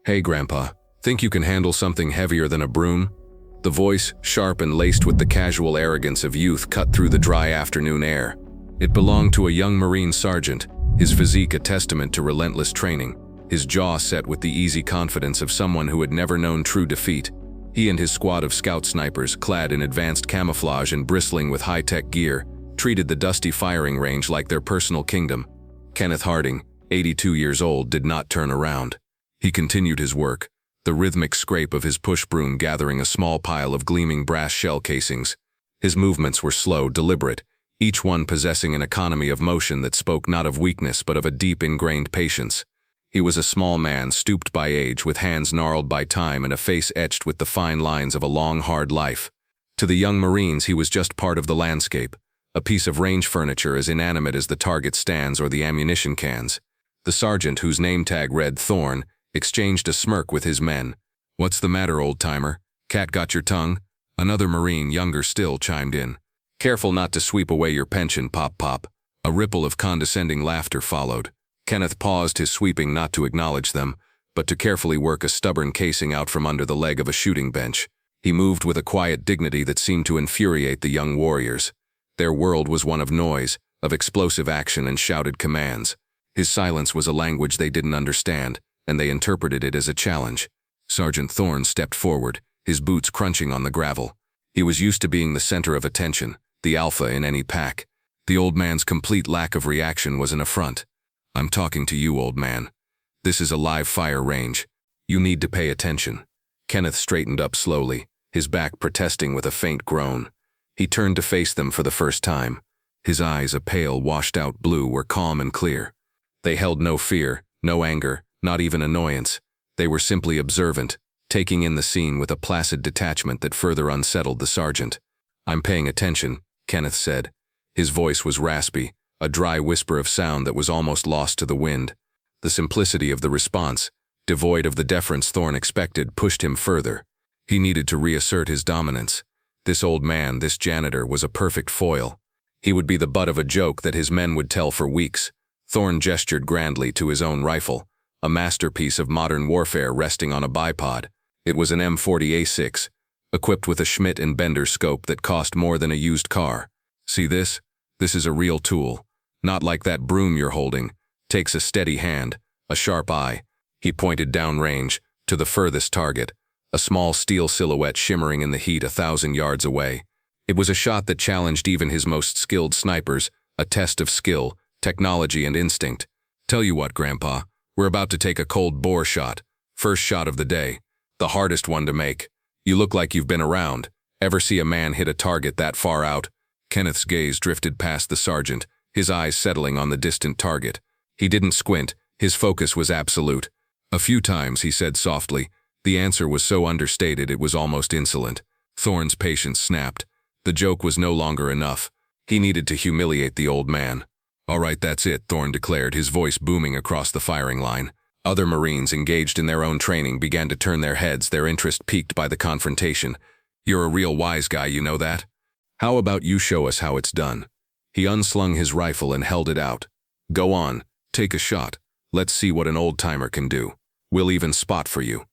Hey, Grandpa, think you can handle something heavier than a broom? The voice, sharp and laced with the casual arrogance of youth, cut through the dry afternoon air. It belonged to a young Marine sergeant, his physique a testament to relentless training, his jaw set with the easy confidence of someone who had never known true defeat. He and his squad of scout snipers, clad in advanced camouflage and bristling with high-tech gear, treated the dusty firing range like their personal kingdom. Kenneth Harding, 82 years old, did not turn around. He continued his work, the rhythmic scrape of his push broom gathering a small pile of gleaming brass shell casings. His movements were slow, deliberate, each one possessing an economy of motion that spoke not of weakness but of a deep ingrained patience. He was a small man, stooped by age, with hands gnarled by time and a face etched with the fine lines of a long, hard life. To the young Marines, he was just part of the landscape, a piece of range furniture as inanimate as the target stands or the ammunition cans. The sergeant, whose name tag read Thorn, exchanged a smirk with his men. "What's the matter, old-timer? Cat got your tongue?" Another Marine, younger still, chimed in. "Careful not to sweep away your pension, pop-pop." A ripple of condescending laughter followed. Kenneth paused his sweeping not to acknowledge them, but to carefully work a stubborn casing out from under the leg of a shooting bench. He moved with a quiet dignity that seemed to infuriate the young warriors. Their world was one of noise, of explosive action and shouted commands. His silence was a language they didn't understand, and they interpreted it as a challenge. Sergeant Thorne stepped forward, his boots crunching on the gravel. He was used to being the center of attention, the alpha in any pack. The old man's complete lack of reaction was an affront. "I'm talking to you, old man. This is a live fire range. You need to pay attention." Kenneth straightened up slowly, his back protesting with a faint groan. He turned to face them for the first time. His eyes, a pale, washed-out blue, were calm and clear. They held no fear, no anger, not even annoyance. They were simply observant, taking in the scene with a placid detachment that further unsettled the sergeant. "I'm paying attention," Kenneth said. His voice was raspy, a dry whisper of sound that was almost lost to the wind. The simplicity of the response, devoid of the deference Thorne expected, pushed him further. He needed to reassert his dominance. This old man, this janitor, was a perfect foil. He would be the butt of a joke that his men would tell for weeks. Thorne gestured grandly to his own rifle, a masterpiece of modern warfare resting on a bipod. It was an M40A6, equipped with a Schmidt and Bender scope that cost more than a used car. "See this? This is a real tool. Not like that broom you're holding. Takes a steady hand, a sharp eye." He pointed downrange, to the furthest target, a small steel silhouette shimmering in the heat 1,000 yards away. It was a shot that challenged even his most skilled snipers, a test of skill, technology, and instinct. "Tell you what, Grandpa, we're about to take a cold bore shot. First shot of the day. The hardest one to make. You look like you've been around. Ever see a man hit a target that far out?" Kenneth's gaze drifted past the sergeant, his eyes settling on the distant target. He didn't squint, his focus was absolute. "A few times," he said softly. The answer was so understated it was almost insolent. Thorne's patience snapped. The joke was no longer enough. He needed to humiliate the old man. "All right, that's it," Thorne declared, his voice booming across the firing line. Other Marines, engaged in their own training, began to turn their heads, their interest piqued by the confrontation. "You're a real wise guy, you know that? How about you show us how it's done?" He unslung his rifle and held it out. "Go on, take a shot. Let's see what an old-timer can do. We'll even spot for you."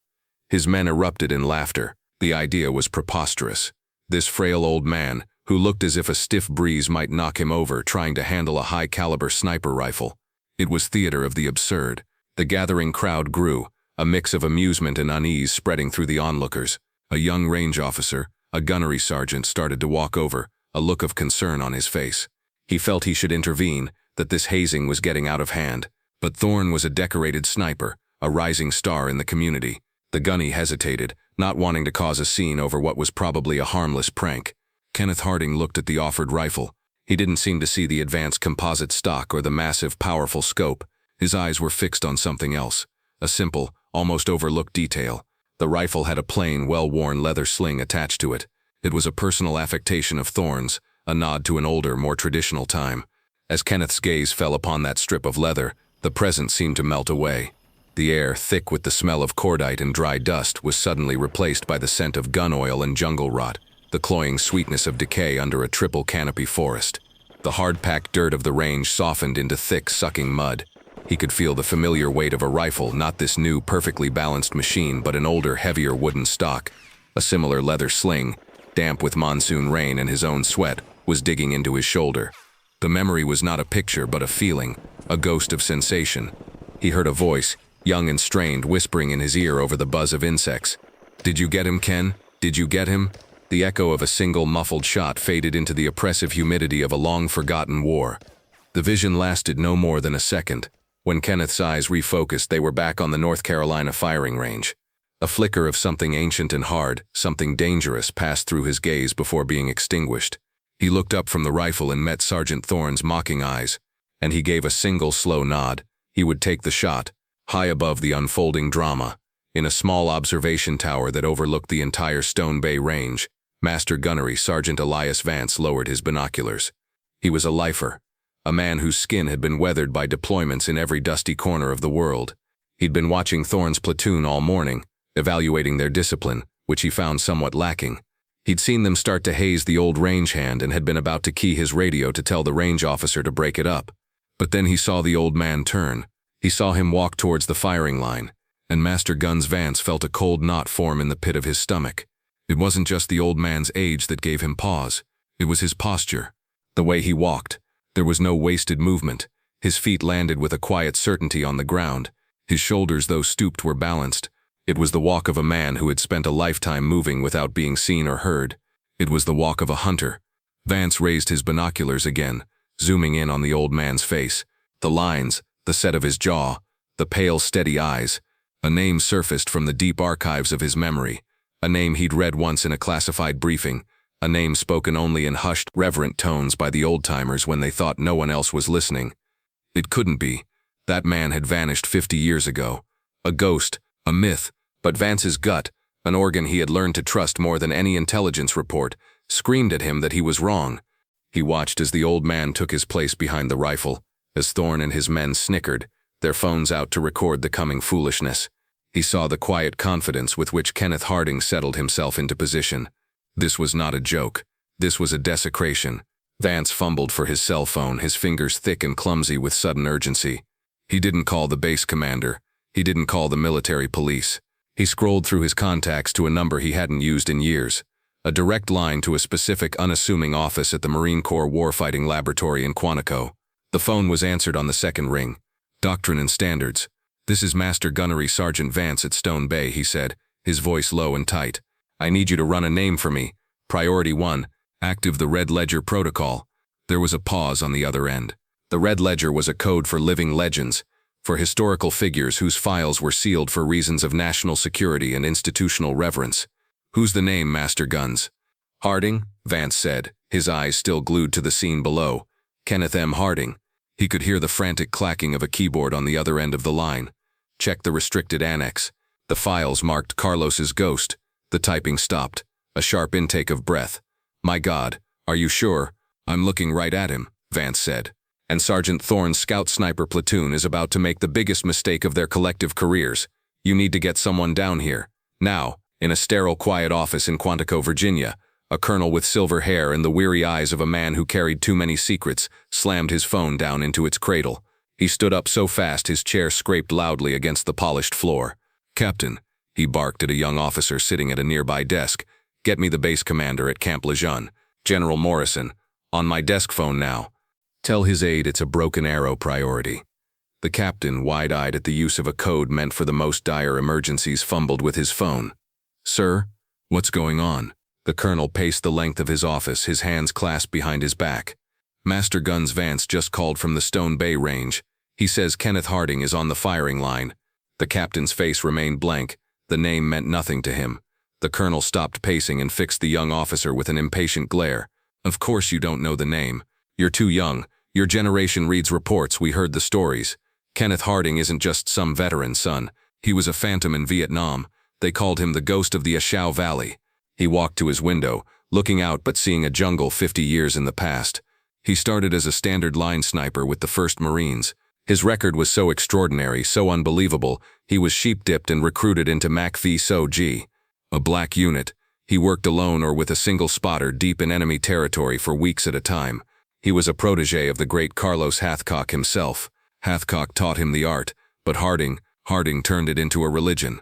His men erupted in laughter. The idea was preposterous. This frail old man, who looked as if a stiff breeze might knock him over, trying to handle a high-caliber sniper rifle. It was theater of the absurd. The gathering crowd grew, a mix of amusement and unease spreading through the onlookers. A young range officer, a gunnery sergeant, started to walk over, a look of concern on his face. He felt he should intervene, that this hazing was getting out of hand. But Thorne was a decorated sniper, a rising star in the community. The gunny hesitated, not wanting to cause a scene over what was probably a harmless prank. Kenneth Harding looked at the offered rifle. He didn't seem to see the advanced composite stock or the massive, powerful scope. His eyes were fixed on something else, a simple, almost overlooked detail. The rifle had a plain, well-worn leather sling attached to it. It was a personal affectation of Thorne's, a nod to an older, more traditional time. As Kenneth's gaze fell upon that strip of leather, the present seemed to melt away. The air, thick with the smell of cordite and dry dust, was suddenly replaced by the scent of gun oil and jungle rot, the cloying sweetness of decay under a triple canopy forest. The hard-packed dirt of the range softened into thick, sucking mud. He could feel the familiar weight of a rifle, not this new, perfectly balanced machine, but an older, heavier wooden stock. A similar leather sling, damp with monsoon rain and his own sweat, was digging into his shoulder. The memory was not a picture, but a feeling, a ghost of sensation. He heard a voice, young and strained, whispering in his ear over the buzz of insects. "Did you get him, Ken? Did you get him?" The echo of a single muffled shot faded into the oppressive humidity of a long-forgotten war. The vision lasted no more than a second. When Kenneth's eyes refocused, they were back on the North Carolina firing range. A flicker of something ancient and hard, something dangerous, passed through his gaze before being extinguished. He looked up from the rifle and met Sergeant Thorne's mocking eyes, and he gave a single slow nod. He would take the shot, high above the unfolding drama. In a small observation tower that overlooked the entire Stone Bay range, Master Gunnery Sergeant Elias Vance lowered his binoculars. He was a lifer, a man whose skin had been weathered by deployments in every dusty corner of the world. He'd been watching Thorne's platoon all morning, evaluating their discipline, which he found somewhat lacking. He'd seen them start to haze the old range hand and had been about to key his radio to tell the range officer to break it up. But then he saw the old man turn. He saw him walk towards the firing line, and Master Guns Vance felt a cold knot form in the pit of his stomach. It wasn't just the old man's age that gave him pause. It was his posture. The way he walked. There was no wasted movement. His feet landed with a quiet certainty on the ground. His shoulders, though stooped, were balanced. It was the walk of a man who had spent a lifetime moving without being seen or heard. It was the walk of a hunter. Vance raised his binoculars again, zooming in on the old man's face. The lines, the set of his jaw, the pale, steady eyes. A name surfaced from the deep archives of his memory. A name he'd read once in a classified briefing. A name spoken only in hushed, reverent tones by the old-timers when they thought no one else was listening. It couldn't be. That man had vanished 50 years ago. A ghost, a myth. But Vance's gut, an organ he had learned to trust more than any intelligence report, screamed at him that he was wrong. He watched as the old man took his place behind the rifle, as Thorne and his men snickered, their phones out to record the coming foolishness. He saw the quiet confidence with which Kenneth Harding settled himself into position. This was not a joke. This was a desecration. Vance fumbled for his cell phone, his fingers thick and clumsy with sudden urgency. He didn't call the base commander. He didn't call the military police. He scrolled through his contacts to a number he hadn't used in years. A direct line to a specific, unassuming office at the Marine Corps Warfighting Laboratory in Quantico. The phone was answered on the second ring. "Doctrine and Standards. This is Master Gunnery Sergeant Vance at Stone Bay," he said, his voice low and tight. "I need you to run a name for me. Priority 1, active the Red Ledger Protocol." There was a pause on the other end. The Red Ledger was a code for living legends, for historical figures whose files were sealed for reasons of national security and institutional reverence. "Who's the name, Master Guns?" "Harding," Vance said, his eyes still glued to the scene below. "Kenneth M. Harding." He could hear the frantic clacking of a keyboard on the other end of the line. Check the restricted annex. The files marked Carlos's ghost. The typing stopped. A sharp intake of breath. "My God, are you sure?" "I'm looking right at him," Vance said. "And Sergeant Thorne's scout sniper platoon is about to make the biggest mistake of their collective careers. You need to get someone down here. Now." In a sterile, quiet office in Quantico, Virginia, a colonel with silver hair and the weary eyes of a man who carried too many secrets slammed his phone down into its cradle. He stood up so fast his chair scraped loudly against the polished floor. "Captain," he barked at a young officer sitting at a nearby desk, "get me the base commander at Camp Lejeune, General Morrison. On my desk phone now. Tell his aide it's a broken arrow priority." The captain, wide-eyed at the use of a code meant for the most dire emergencies, fumbled with his phone. "Sir, what's going on?" The colonel paced the length of his office, his hands clasped behind his back. "Master Guns Vance just called from the Stone Bay range. He says Kenneth Harding is on the firing line." The captain's face remained blank. The name meant nothing to him. The colonel stopped pacing and fixed the young officer with an impatient glare. "Of course you don't know the name. You're too young. Your generation reads reports, we heard the stories. Kenneth Harding isn't just some veteran, son. He was a phantom in Vietnam. They called him the ghost of the Ashau Valley." He walked to his window, looking out but seeing a jungle 50 years in the past. He started as a standard line sniper with the 1st Marines. His record was so extraordinary, so unbelievable, he was sheep-dipped and recruited into MAC-V-SO-G. A black unit. He worked alone or with a single spotter deep in enemy territory for weeks at a time. He was a protege of the great Carlos Hathcock himself. Hathcock taught him the art, but Harding turned it into a religion.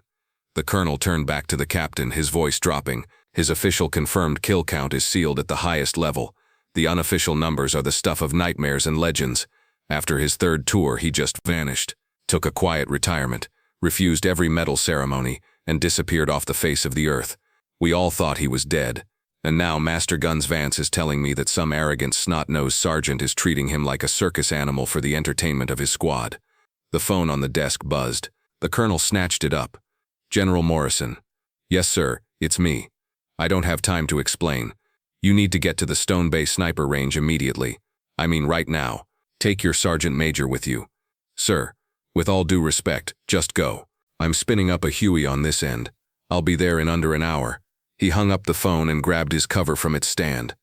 The colonel turned back to the captain, his voice dropping. His official confirmed kill count is sealed at the highest level. The unofficial numbers are the stuff of nightmares and legends. After his third tour, he just vanished, took a quiet retirement, refused every medal ceremony, and disappeared off the face of the earth. We all thought he was dead. And now Master Guns Vance is telling me that some arrogant snot-nosed sergeant is treating him like a circus animal for the entertainment of his squad. The phone on the desk buzzed. The colonel snatched it up. General Morrison. Yes, sir, it's me. I don't have time to explain. You need to get to the Stone Bay sniper range immediately. I mean right now. Take your sergeant major with you. Sir, with all due respect, just go. I'm spinning up a Huey on this end. I'll be there in under an hour. He hung up the phone and grabbed his cover from its stand.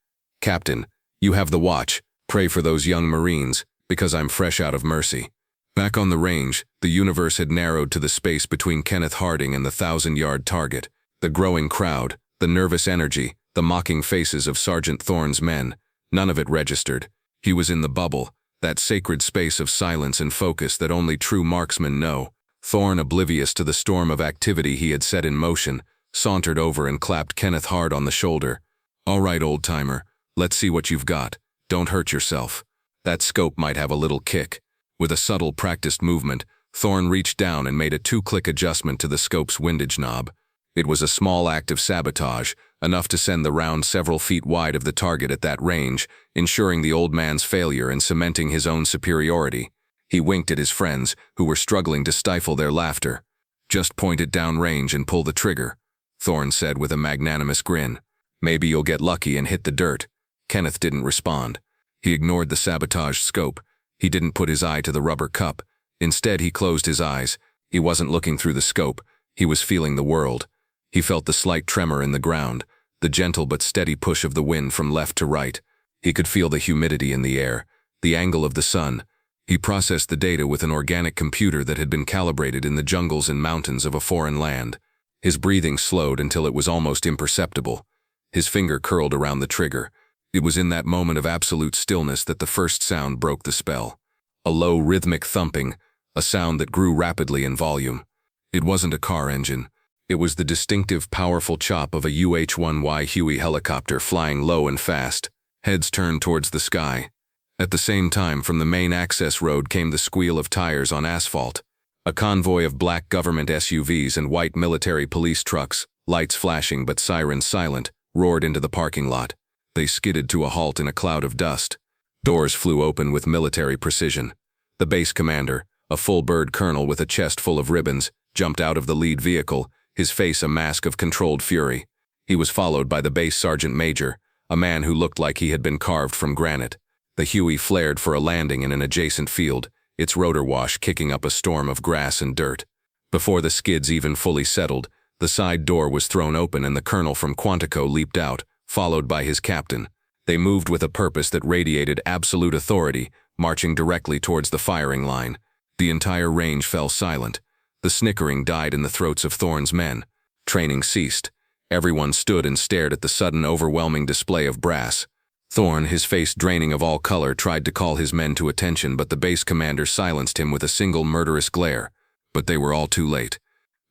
Captain, you have the watch. Pray for those young Marines, because I'm fresh out of mercy. Back on the range, the universe had narrowed to the space between Kenneth Harding and the 1,000-yard target. The growing crowd, the nervous energy, the mocking faces of Sergeant Thorne's men, none of it registered. He was in the bubble, that sacred space of silence and focus that only true marksmen know. Thorne, oblivious to the storm of activity he had set in motion, sauntered over and clapped Kenneth hard on the shoulder. All right, old-timer, let's see what you've got. Don't hurt yourself. That scope might have a little kick. With a subtle, practiced movement, Thorne reached down and made a 2-click adjustment to the scope's windage knob. It was a small act of sabotage, enough to send the round several feet wide of the target at that range, ensuring the old man's failure and cementing his own superiority. He winked at his friends, who were struggling to stifle their laughter. Just point it down range and pull the trigger, Thorne said with a magnanimous grin. Maybe you'll get lucky and hit the dirt. Kenneth didn't respond. He ignored the sabotaged scope. He didn't put his eye to the rubber cup. Instead, he closed his eyes. He wasn't looking through the scope. He was feeling the world. He felt the slight tremor in the ground, the gentle but steady push of the wind from left to right. He could feel the humidity in the air, the angle of the sun. He processed the data with an organic computer that had been calibrated in the jungles and mountains of a foreign land. His breathing slowed until it was almost imperceptible. His finger curled around the trigger. It was in that moment of absolute stillness that the first sound broke the spell. A low, rhythmic thumping, a sound that grew rapidly in volume. It wasn't a car engine. It was the distinctive, powerful chop of a UH-1Y Huey helicopter flying low and fast, heads turned towards the sky. At the same time, from the main access road came the squeal of tires on asphalt. A convoy of black government SUVs and white military police trucks, lights flashing but sirens silent, roared into the parking lot. They skidded to a halt in a cloud of dust. Doors flew open with military precision. The base commander, a full-bird colonel with a chest full of ribbons, jumped out of the lead vehicle, his face a mask of controlled fury. He was followed by the base sergeant major, a man who looked like he had been carved from granite. The Huey flared for a landing in an adjacent field, its rotor wash kicking up a storm of grass and dirt. Before the skids even fully settled, the side door was thrown open and the colonel from Quantico leaped out, followed by his captain. They moved with a purpose that radiated absolute authority, marching directly towards the firing line. The entire range fell silent. The snickering died in the throats of Thorne's men. Training ceased. Everyone stood and stared at the sudden, overwhelming display of brass. Thorne, his face draining of all color, tried to call his men to attention, but the base commander silenced him with a single murderous glare. But they were all too late.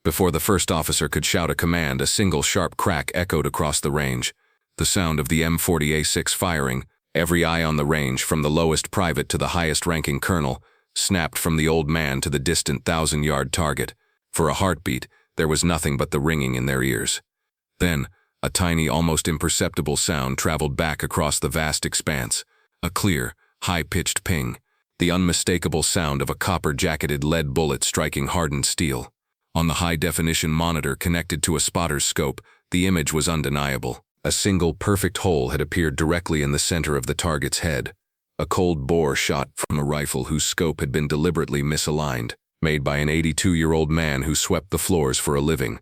Before the first officer could shout a command, a single sharp crack echoed across the range. The sound of the M40A6 firing, every eye on the range, from the lowest private to the highest-ranking colonel, snapped from the old man to the distant 1,000-yard target. For a heartbeat, there was nothing but the ringing in their ears. Then, a tiny, almost imperceptible sound traveled back across the vast expanse. A clear, high-pitched ping. The unmistakable sound of a copper-jacketed lead bullet striking hardened steel. On the high-definition monitor connected to a spotter's scope, the image was undeniable. A single perfect hole had appeared directly in the center of the target's head. A cold bore shot from a rifle whose scope had been deliberately misaligned, made by an 82-year-old man who swept the floors for a living.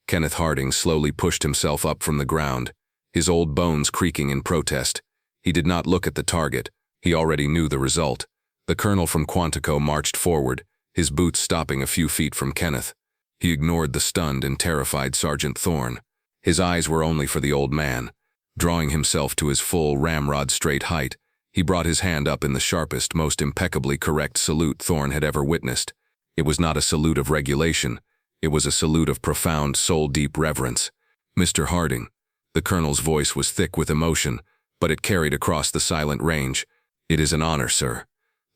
Kenneth Harding slowly pushed himself up from the ground, his old bones creaking in protest. He did not look at the target. He already knew the result. The colonel from Quantico marched forward, his boots stopping a few feet from Kenneth. He ignored the stunned and terrified Sergeant Thorne. His eyes were only for the old man. Drawing himself to his full ramrod straight height, He brought his hand up in the sharpest, most impeccably correct salute Thorn had ever witnessed. It was not a salute of regulation. It was a salute of profound, soul-deep reverence. "Mr. Harding." The colonel's voice was thick with emotion, but it carried across the silent range. "It is an honor, sir."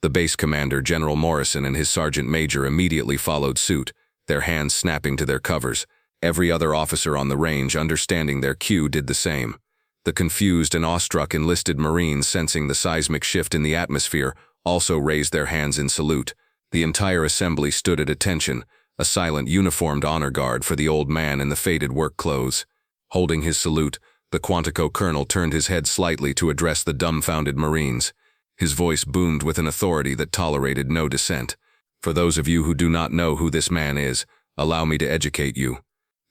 The base commander, General Morrison, and his sergeant major immediately followed suit, their hands snapping to their covers. Every other officer on the range, understanding their cue, did the same. The confused and awestruck enlisted Marines, sensing the seismic shift in the atmosphere, also raised their hands in salute. The entire assembly stood at attention, a silent, uniformed honor guard for the old man in the faded work clothes. Holding his salute, the Quantico colonel turned his head slightly to address the dumbfounded Marines. His voice boomed with an authority that tolerated no dissent. "For those of you who do not know who this man is, allow me to educate you.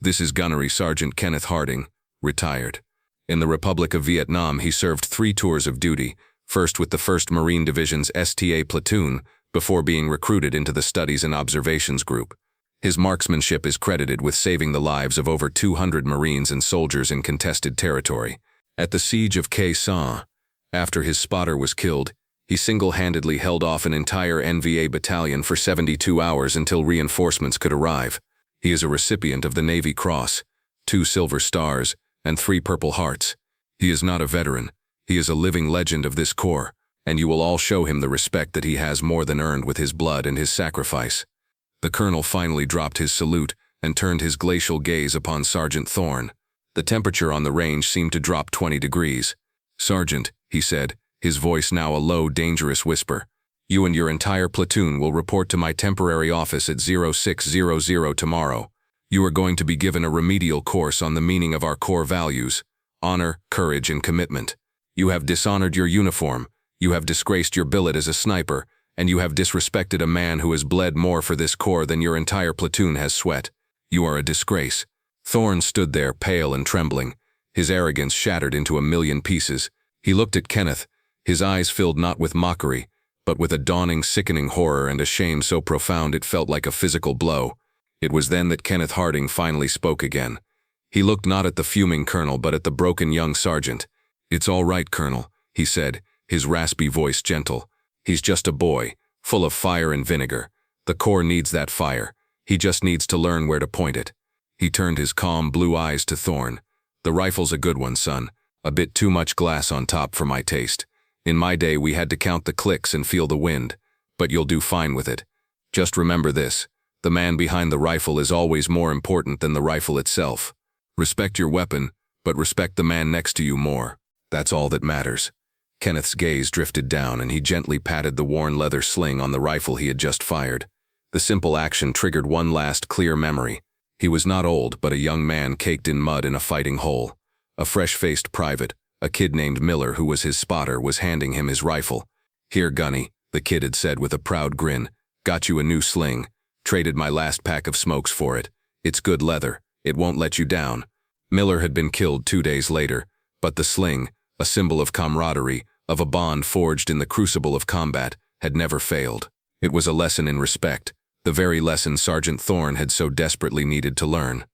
This is Gunnery Sergeant Kenneth Harding, retired. In the Republic of Vietnam, he served 3 tours of duty, first with the 1st Marine Division's STA platoon, before being recruited into the Studies and Observations Group. His marksmanship is credited with saving the lives of over 200 Marines and soldiers in contested territory. At the siege of Quai Sang, after his spotter was killed, he single-handedly held off an entire NVA battalion for 72 hours until reinforcements could arrive. He is a recipient of the Navy Cross, 2 Silver Stars, and 3 Purple Hearts. He is not a veteran. He is a living legend of this corps, and you will all show him the respect that he has more than earned with his blood and his sacrifice." The colonel finally dropped his salute and turned his glacial gaze upon Sergeant Thorn. The temperature on the range seemed to drop 20 degrees. "Sergeant," he said, his voice now a low, dangerous whisper, "you and your entire platoon will report to my temporary office at 0600 tomorrow. You are going to be given a remedial course on the meaning of our core values: honor, courage, and commitment. You have dishonored your uniform, you have disgraced your billet as a sniper, and you have disrespected a man who has bled more for this corps than your entire platoon has sweat. You are a disgrace." Thorn stood there, pale and trembling, his arrogance shattered into a million pieces. He looked at Kenneth, his eyes filled not with mockery, but with a dawning, sickening horror and a shame so profound it felt like a physical blow. It was then that Kenneth Harding finally spoke again. He looked not at the fuming colonel but at the broken young sergeant. "It's all right, Colonel," he said, his raspy voice gentle. "He's just a boy, full of fire and vinegar. The corps needs that fire. He just needs to learn where to point it." He turned his calm blue eyes to Thorn. "The rifle's a good one, son. A bit too much glass on top for my taste. In my day we had to count the clicks and feel the wind, but you'll do fine with it. Just remember this: the man behind the rifle is always more important than the rifle itself. Respect your weapon, but respect the man next to you more. That's all that matters." Kenneth's gaze drifted down and he gently patted the worn leather sling on the rifle he had just fired. The simple action triggered one last clear memory. He was not old, but a young man caked in mud in a fighting hole. A fresh-faced private, a kid named Miller who was his spotter, was handing him his rifle. "Here, Gunny," the kid had said with a proud grin. "Got you a new sling. Traded my last pack of smokes for it. It's good leather. It won't let you down." Miller had been killed 2 days later, but the sling, a symbol of camaraderie, of a bond forged in the crucible of combat, had never failed. It was a lesson in respect, the very lesson Sergeant Thorn had so desperately needed to learn.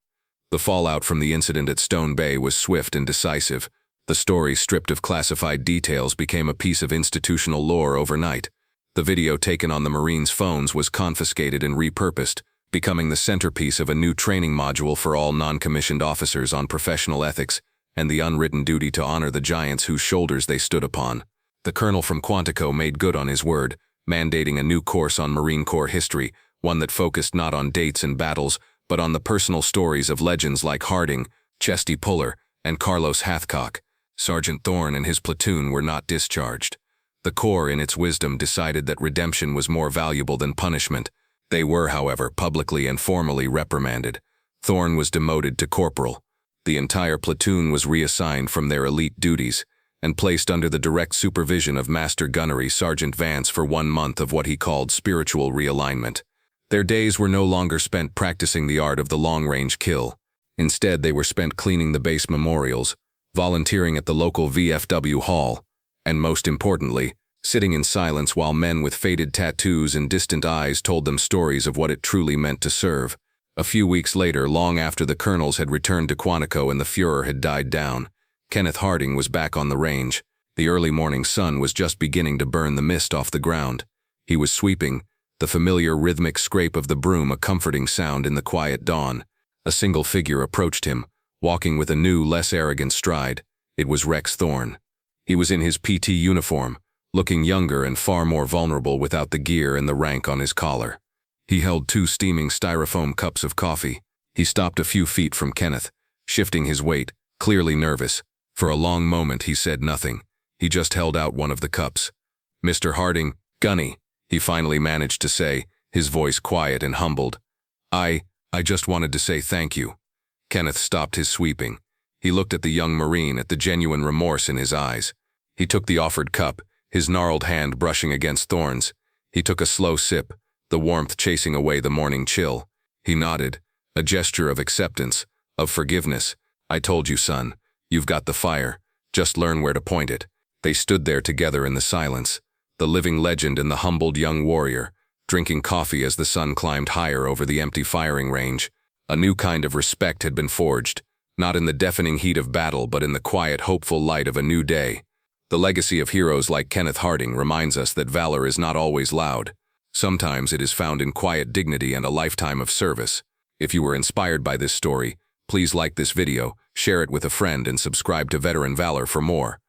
The fallout from the incident at Stone Bay was swift and decisive. The story, stripped of classified details, became a piece of institutional lore overnight. The video taken on the Marines' phones was confiscated and repurposed, becoming the centerpiece of a new training module for all non-commissioned officers on professional ethics and the unwritten duty to honor the giants whose shoulders they stood upon. The colonel from Quantico made good on his word, mandating a new course on Marine Corps history, one that focused not on dates and battles, but on the personal stories of legends like Harding, Chesty Puller, and Carlos Hathcock. Sergeant Thorn and his platoon were not discharged. The Corps, in its wisdom, decided that redemption was more valuable than punishment. They were, however, publicly and formally reprimanded. Thorn was demoted to corporal. The entire platoon was reassigned from their elite duties and placed under the direct supervision of Master Gunnery Sergeant Vance for 1 month of what he called spiritual realignment. Their days were no longer spent practicing the art of the long-range kill. Instead, they were spent cleaning the base memorials, volunteering at the local VFW hall, and most importantly, sitting in silence while men with faded tattoos and distant eyes told them stories of what it truly meant to serve. A few weeks later, long after the colonels had returned to Quantico and the Fuhrer had died down, Kenneth Harding was back on the range. The early morning sun was just beginning to burn the mist off the ground. He was sweeping, the familiar rhythmic scrape of the broom a comforting sound in the quiet dawn. A single figure approached him, walking with a new, less arrogant stride. It was Rex Thorne. He was in his PT uniform, looking younger and far more vulnerable without the gear and the rank on his collar. He held 2 steaming styrofoam cups of coffee. He stopped a few feet from Kenneth, shifting his weight, clearly nervous. For a long moment he said nothing. He just held out one of the cups. "Mr. Harding, Gunny," he finally managed to say, his voice quiet and humbled. I just wanted to say thank you." Kenneth stopped his sweeping. He looked at the young Marine, at the genuine remorse in his eyes. He took the offered cup, his gnarled hand brushing against Thorne's. He took a slow sip, the warmth chasing away the morning chill. He nodded, a gesture of acceptance, of forgiveness. "I told you, son. You've got the fire. Just learn where to point it." They stood there together in the silence, the living legend and the humbled young warrior, drinking coffee as the sun climbed higher over the empty firing range. A new kind of respect had been forged, not in the deafening heat of battle but in the quiet, hopeful light of a new day. The legacy of heroes like Kenneth Harding reminds us that valor is not always loud. Sometimes it is found in quiet dignity and a lifetime of service. If you were inspired by this story, please like this video, share it with a friend, and subscribe to Veteran Valor for more.